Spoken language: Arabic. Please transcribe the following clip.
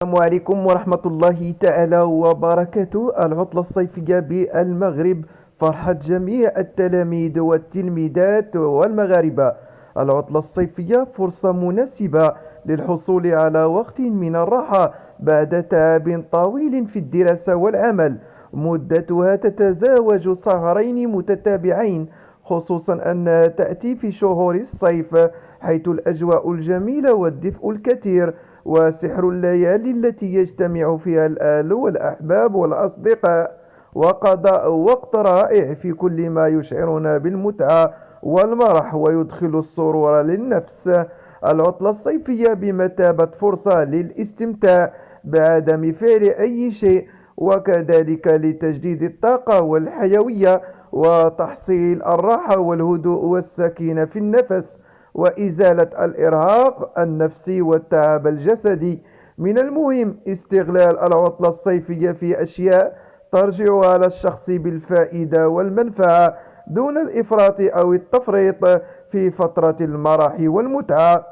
السلام عليكم ورحمة الله تعالى وبركاته. العطلة الصيفية بالمغرب فرحة جميع التلاميذ والتلميذات والمغاربة. العطلة الصيفية فرصة مناسبة للحصول على وقت من الراحة بعد تعب طويل في الدراسة والعمل. مدتها تتزاوج شهرين متتابعين، خصوصا أنها تأتي في شهور الصيف حيث الأجواء الجميلة والدفء الكثير وسحر الليالي التي يجتمع فيها الأهل والأحباب والأصدقاء، وقضاء وقت رائع في كل ما يشعرنا بالمتعة والمرح ويدخل السرور للنفس. العطلة الصيفية بمثابة فرصة للاستمتاع بعدم فعل أي شيء، وكذلك لتجديد الطاقة والحيوية وتحصيل الراحة والهدوء والسكينة في النفس وإزالة الإرهاق النفسي والتعب الجسدي. من المهم استغلال العطلة الصيفية في أشياء ترجع على الشخص بالفائدة والمنفعة دون الإفراط أو التفريط في فترة المرح والمتعة.